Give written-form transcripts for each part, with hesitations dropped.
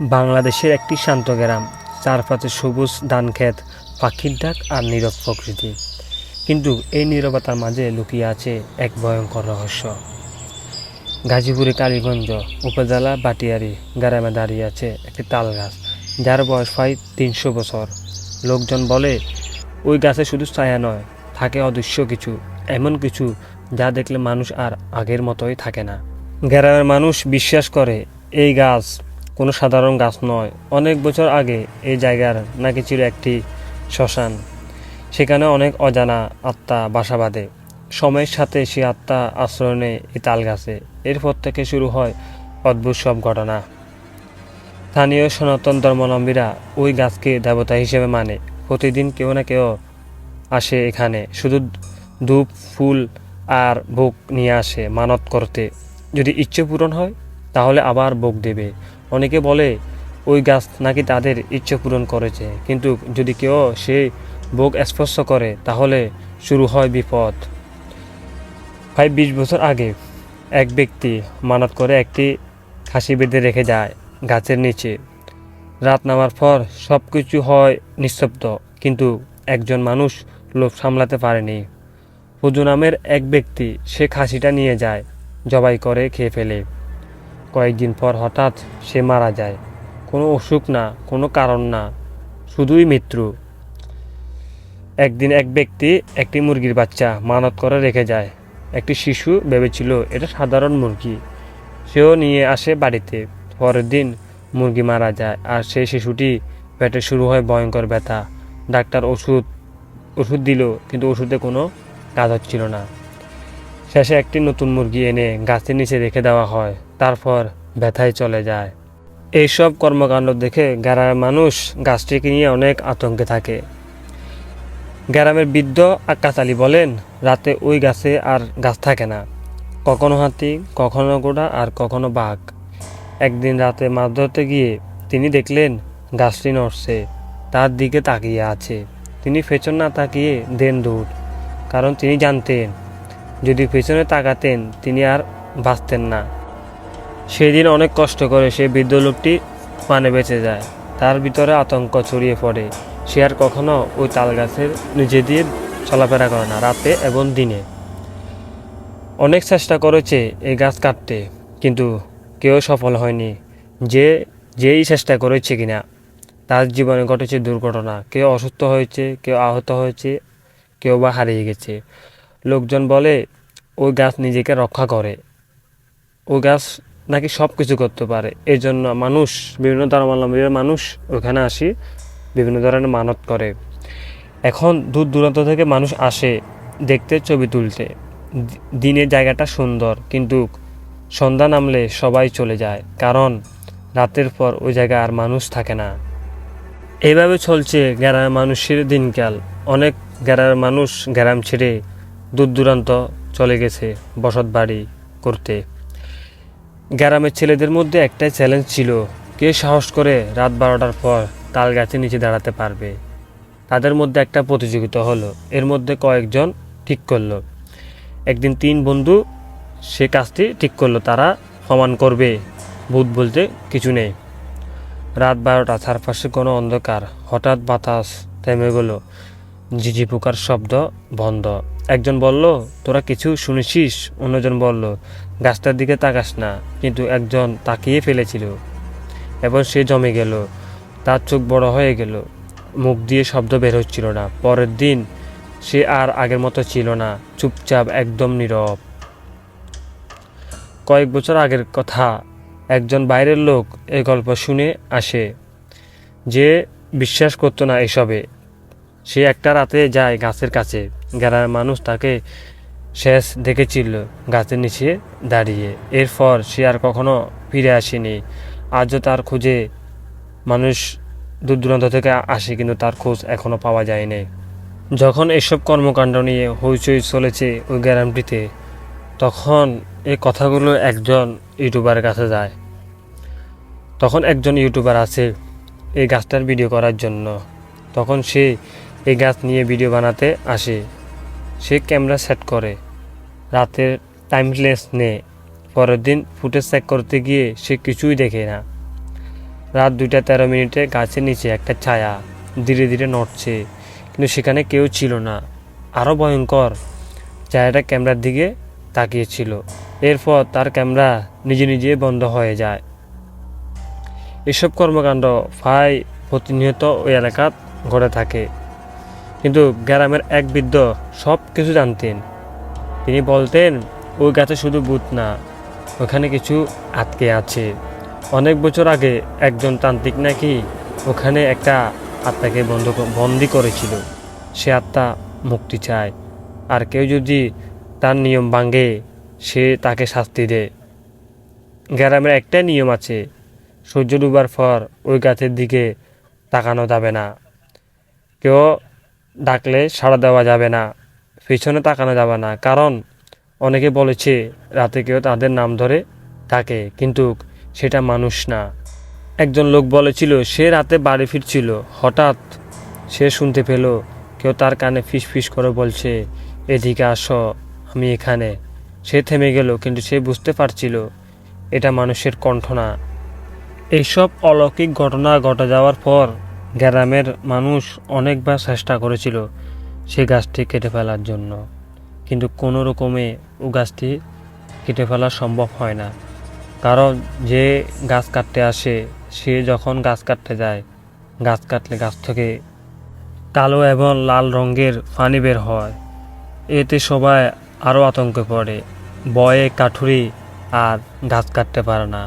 বাংলাদেশের একটি শান্ত গ্রাম, চারপাশে সবুজ ধানক্ষেত, পাখির ডাক আর নীরব প্রকৃতি। কিন্তু এই নীরবতার মাঝে লুকিয়ে আছে এক ভয়ঙ্কর রহস্য। গাজীপুরের কালীগঞ্জ উপজেলা বাটিয়ারি গ্রামে দাঁড়িয়ে আছে একটি তাল গাছ, যার বয়স প্রায় ৩০০ বছর। লোকজন বলে ওই গাছে শুধু ছায়া নয়, থাকে অদৃশ্য কিছু, এমন কিছু যা দেখলে মানুষ আর আগের মতোই থাকে না। গ্রামের মানুষ বিশ্বাস করে এই গাছ কোনো সাধারণ গাছ নয়। অনেক বছর আগে এই জায়গার নাকি ছিল একটি শ্মশান। সেখানে অনেক অজানা আত্মা বাসা বাঁধে। সময়ের সাথে সে আত্মা আশ্রয় নেয় এই তাল গাছে। এরপর থেকে শুরু হয় অদ্ভুত সব ঘটনা। স্থানীয় সনাতন ধর্মাবলম্বীরা ওই গাছকে দেবতা হিসেবে মানে। প্রতিদিন কেউ না কেউ আসে এখানে, শুধু ধূপ, ফুল আর ভোগ নিয়ে আসে মানত করতে। যদি ইচ্ছে পূরণ হয় তাহলে আবার ভোগ দেবে। অনেকে বলে ওই গাছ নাকি তাদের ইচ্ছে পূরণ করেছে, কিন্তু যদি কেউ সেই ভোগ স্পর্শ করে তাহলে শুরু হয় বিপদ। প্রায় ২০ বছর আগে এক ব্যক্তি মানত করে একটি খাসি বেঁধে রেখে যায় গাছের নিচে। রাত নামার পর সব কিছু হয় নিস্তব্ধ, কিন্তু একজন মানুষ লোভ সামলাতে পারেনি। হুজু নামের এক ব্যক্তি সে খাসিটা নিয়ে যায়, জবাই করে খেয়ে ফেলে। কয়েকদিন পর হঠাৎ সে মারা যায়। কোনো অসুখ না, কোনো কারণ না, শুধুই মৃত্যু। একদিন এক ব্যক্তি একটি মুরগির বাচ্চা মানত করে রেখে যায়। একটি শিশু ভেবেছিল এটা সাধারণ মুরগি, সেও নিয়ে আসে বাড়িতে। পরের দিন মুরগি মারা যায়, আর সেই শিশুটি পেটে শুরু হয় ভয়ঙ্কর ব্যথা। ডাক্তার ওষুধ দিল, কিন্তু ওষুধে কোনো কাজ হচ্ছিল না। শেষে একটি নতুন মুরগি এনে গাছের নিচে রেখে দেওয়া হয়, তারপর ব্যথায় চলে যায়। এইসব কর্মকাণ্ড দেখে গ্রামের মানুষ গাছটিকে নিয়ে অনেক আতঙ্কে থাকে। গ্রামের বৃদ্ধ আক্কাস আলী বলেন, রাতে ওই গাছে আর গাছ থাকে না। কখনো হাতি, কখনো ঘোড়া আর কখনো বাঘ। একদিন রাতে মাছ ধরতে গিয়ে তিনি দেখলেন গাছটি নড়ছে, তার দিকে তাকিয়ে আছে। তিনি পেছন না তাকিয়ে দেন দৌড়, কারণ তিনি জানতেন যদি পেছনে তাকাতেন তিনি আর বাঁচতেন না। সেদিন অনেক কষ্ট করে সেই বৃদ্ধ লোকটি প্রাণে বেঁচে যায়। তার ভিতরে আতঙ্ক ছড়িয়ে পড়ে। সে আর কখনো ওই তাল গাছের নিচে দিয়ে চলাফেরা করে না, রাতে এবং দিনে। অনেক চেষ্টা করেছে এই গাছ কাটতে, কিন্তু কেউ সফল হয়নি। যেই চেষ্টা করেছে কিনা তার জীবনে ঘটেছে দুর্ঘটনা। কেউ অসুস্থ হয়েছে, কেউ আহত হয়েছে, কেউ বা হারিয়ে গেছে। লোকজন বলে ওই গাছ নিজেকে রক্ষা করে, ওই গাছ নাকি সব কিছু করতে পারে। এই জন্য বিভিন্ন ধর্মাবলম্বীর মানুষ ওখানে আসি, বিভিন্ন ধরনের মানত করে। এখন দূর দূরান্ত থেকে মানুষ আসে দেখতে, ছবি তুলতে। দিনের জায়গাটা সুন্দর, কিন্তু সন্ধ্যা নামলে সবাই চলে যায়, কারণ রাতের পর ওই জায়গায় আর মানুষ থাকে না। এইভাবে চলছে গ্রামের মানুষের দিনকাল। অনেক গ্রামের মানুষ গ্রাম ছেড়ে দূর দূরান্ত চলে গেছে বসত বাড়ি করতে। গ্রামের ছেলেদের মধ্যে একটাই চ্যালেঞ্জ ছিল, কে সাহস করে রাত 12টার পর তাল গাছের নিচে দাঁড়াতে পারবে। তাদের মধ্যে একটা প্রতিযোগিতা হলো। এর মধ্যে কয়েকজন ঠিক করলো, একদিন ৩ বন্ধু সে কাজটি ঠিক করলো, তারা প্রমাণ করবে ভূত বলতে কিছু নেই। রাত 12টা, চারপাশে কোনো অন্ধকার। হঠাৎ বাতাস থেমে গেল, ঝিঝি পোকার শব্দ বন্ধ। একজন বলল, তোরা কিছু শুনেছিস? অন্যজন বলল, গাছটার দিকে তাকাস না। কিন্তু একজন তাকিয়ে ফেলেছিল এবং সে জমে গেল। তার চোখ বড় হয়ে গেল, মুখ দিয়ে শব্দ বের হচ্ছিল না। পরের দিন সে আর আগের মতো ছিল না, চুপচাপ, একদম নীরব। কয়েক বছর আগের কথা। একজন বাইরের লোক এই গল্প শুনে আসে, যে বিশ্বাস করতো না এসবে। সে একটা রাতে যায় গাছের কাছে। গ্রামের মানুষ তাকে শেষ দেখেছিল গাছের নিচে দাঁড়িয়ে। এরপর সে আর কখনো ফিরে আসেনি। আজও তার খোঁজে মানুষ দূর দূরান্ত থেকে আসে, কিন্তু তার খোঁজ এখনো পাওয়া যায়নি। যখন এসব কর্মকাণ্ড নিয়ে হইচই চলেছে ওই গ্রামটিতে, তখন এই কথাগুলো একজন ইউটিউবারের কাছে যায়। তখন একজন ইউটিউবার আছে এই গাছটার ভিডিও করার জন্য। তখন সে এই গাছ নিয়ে ভিডিও বানাতে আসে। সে ক্যামেরা সেট করে, রাতের টাইমলেস নেয়। পরের দিন ফুটেজ চেক করতে গিয়ে সে কিছুই দেখে না। রাত 2:13 গাছের নিচে একটা ছায়া ধীরে ধীরে নড়ছে, কিন্তু সেখানে কেউ ছিল না। আরও ভয়ঙ্কর, ছায়াটা ক্যামেরার দিকে তাকিয়েছিল। এরপর তার ক্যামেরা নিজে নিজে বন্ধ হয়ে যায়। এসব কর্মকাণ্ড প্রায় প্রতিনিয়ত ওই এলাকাত ঘটে থাকে, কিন্তু গ্রামের এক বৃদ্ধ সব কিছু জানতেন। তিনি বলতেন, ওই গাছে শুধু ভূত না, ওখানে কিছু আটকে আছে। অনেক বছর আগে একজন তান্ত্রিক নাকি ওখানে একটা আত্মাকে বন্দি করেছিল। সে আত্মা মুক্তি চায়, আর কেউ যদি তার নিয়ম ভাঙে সে তাকে শাস্তি দেয়। গ্রামের একটাই নিয়ম আছে, সূর্য ডুবার পর ওই গাছের দিকে তাকানো যাবে না। কেউ ডাকলে সাড়া দেওয়া যাবে না, পিছনে তাকানো যাবে না, কারণ অনেকে বলেছে রাতে কেউ তাদের নাম ধরে থাকে, কিন্তু সেটা মানুষ না। একজন লোক বলেছিল সে রাতে বাড়ি ফিরছিল, হঠাৎ সে শুনতে পেল কেউ তার কানে ফিস ফিস করে বলছে, এদিকে আসো, আমি এখানে। সে থেমে গেল, কিন্তু সে বুঝতে পারছিল এটা মানুষের কণ্ঠ না। এইসব অলৌকিক ঘটনা ঘটে যাওয়ার পর গ্রামের মানুষ অনেকবার চেষ্টা করেছিল সে গাছটি কেটে ফেলার জন্য, কিন্তু কোনো রকমে ও গাছটি কেটে ফেলা সম্ভব হয় না। কারণ যে গাছ কাটতে আসে সে যখন গাছ কাটতে যায়, গাছ কাটলে গাছ থেকে কালো এবং লাল রঙের পানি বের হয়। এতে সবাই আরও আতঙ্কে পড়ে, ভয়ে কাঠুরি আর গাছ কাটতে পারে না।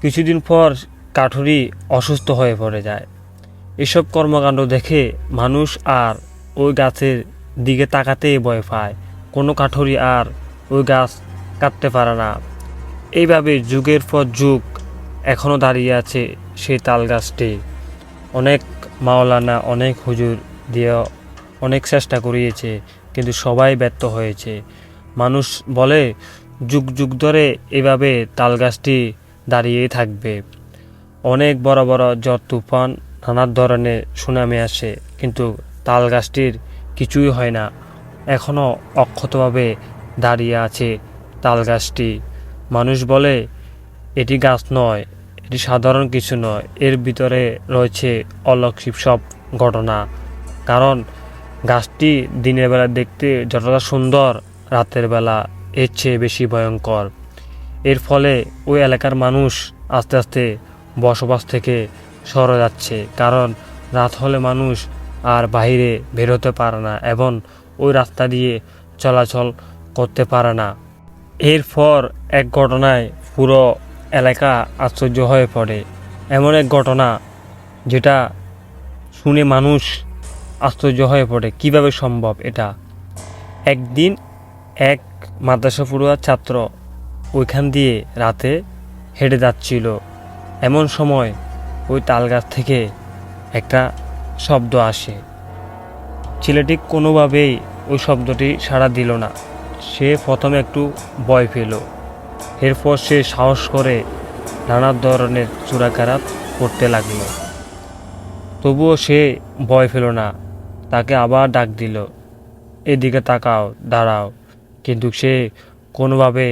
কিছুদিন পর কাঠুরি অসুস্থ হয়ে পড়ে যায়। এসব কর্মকাণ্ড দেখে মানুষ আর ওই গাছের দিকে তাকাতেই ভয় পায়। কোনো কাঠুরি আর ওই গাছ কাটতে পারে না। এইভাবে যুগের পর যুগ এখনও দাঁড়িয়ে আছে সেই তাল গাছটি। অনেক মাওলানা, অনেক হুজুর দিয়ে অনেক চেষ্টা করিয়েছে, কিন্তু সবাই ব্যর্থ হয়েছে। মানুষ বলে যুগ যুগ ধরে এভাবে তাল গাছটি দাঁড়িয়েই থাকবে। অনেক বড় বড় ঝড় তুফান, নানা ধরনের সুনামি আসে, কিন্তু তাল গাছটির কিছুই হয় না। এখনও অক্ষতভাবে দাঁড়িয়ে আছে তাল গাছটি। মানুষ বলে এটি গাছ নয়, এটি সাধারণ কিছু নয়, এর ভিতরে রয়েছে অলৌকিক সব ঘটনা। কারণ গাছটি দিনের বেলা দেখতে যতটা সুন্দর, রাতের বেলা এর চেয়ে বেশি ভয়ঙ্কর। এর ফলে ওই এলাকার মানুষ আস্তে আস্তে বসবাস থেকে সরে যাচ্ছে, কারণ রাত হলে মানুষ আর বাইরে বেরোতে পারে না এবং ওই রাস্তা দিয়ে চলাচল করতে পারে না। এরপর এক ঘটনায় পুরো এলাকা আশ্চর্য হয়ে পড়ে। এমন এক ঘটনা যেটা শুনে মানুষ আশ্চর্য হয়ে পড়ে, কিভাবে সম্ভব এটা। একদিন এক মাদ্রাসা পড়ুয়া ছাত্র ওইখান দিয়ে রাতে হেঁটে যাচ্ছিল। এমন সময় ওই তাল গাছ থেকে একটা শব্দ আসে। ছেলেটি কোনোভাবেই ওই শব্দটি সাড়া দিল না। সে প্রথমে একটু ভয় পেল, এরপর সে সাহস করে নানা ধরনের চূড়াকারাত করতে লাগলো। তবুও সে ভয় পেল না। তাকে আবার ডাক দিল, এদিকে তাকাও, দাঁড়াও, কিন্তু সে কোনোভাবে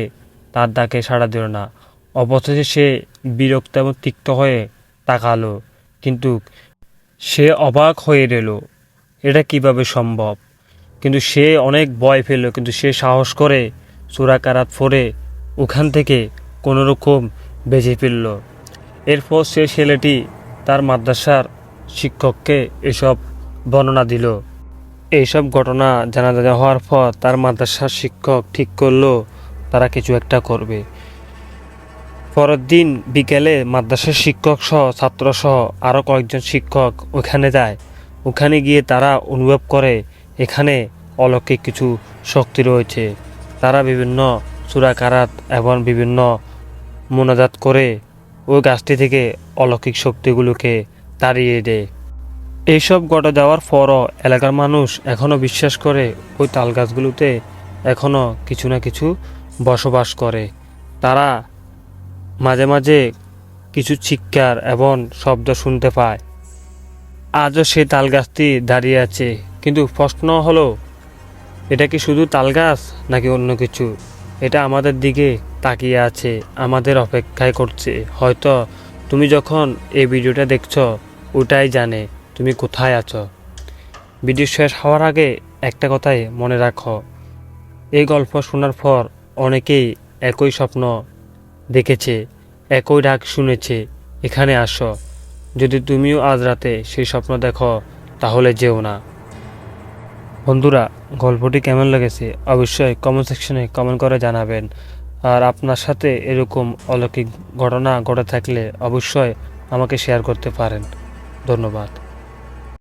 তার ডাকে সাড়া দিল না। অবশেষে সে বিরক্ত এবং তিক্ত হয়ে তাকালো, কিন্তু সে অবাক হয়ে রইল, এটা কিভাবে সম্ভব। কিন্তু সে অনেক ভয় পেল, কিন্তু সে সাহস করে সূরা-কারাত পড়ে ওখান থেকে কোনোরকম বেঁচে ফিরল। এরপর সে ছেলেটি তার মাদ্রাসার শিক্ষককে এসব বর্ণনা দিল। এইসব ঘটনা জানা হওয়ার পর তার মাদ্রাসার শিক্ষক ঠিক করলো তারা কিছু একটা করবে। পরের দিন বিকেলে মাদ্রাসার শিক্ষক সহ ছাত্রসহ আরও কয়েকজন শিক্ষক ওখানে যায়। ওখানে গিয়ে তারা অনুভব করে এখানে অলৌকিক কিছু শক্তি রয়েছে। তারা বিভিন্ন সূরা-কারাত এবং বিভিন্ন মোনাজাত করে ওই গাছটি থেকে অলৌকিক শক্তিগুলোকে তাড়িয়ে দেয়। এইসব ঘটে যাওয়ার পরও এলাকার মানুষ এখনও বিশ্বাস করে ওই তাল গাছগুলোতে এখনও কিছু না কিছু বসবাস করে। তারা মাঝে মাঝে কিছু চিৎকার এবং শব্দ শুনতে পায়। আজও সেই তাল গাছটি দাঁড়িয়ে আছে, কিন্তু প্রশ্ন হলো এটা কি শুধু তাল গাছ নাকি অন্য কিছু? এটা আমাদের দিকে তাকিয়ে আছে, আমাদের অপেক্ষায় করছে। হয়তো তুমি যখন এই ভিডিওটা দেখছো ওটাই জানে তুমি কোথায় আছো। ভিডিও শেষ হওয়ার আগে একটা কথাই মনে রাখো, এই গল্প শোনার পর অনেকেই একই স্বপ্ন দেখেছে, একই ডাক শুনেছে, এখানে আসো। যদি তুমিও আজ রাতে সেই স্বপ্ন দেখো তাহলে যেও না। বন্ধুরা, গল্পটি কেমন লেগেছে অবশ্যই কমেন্ট সেকশনে কমেন্ট করে জানাবেন। আর আপনার সাথে এরকম অলৌকিক ঘটনা ঘটে থাকলে অবশ্যই আমাকে শেয়ার করতে পারেন। ধন্যবাদ।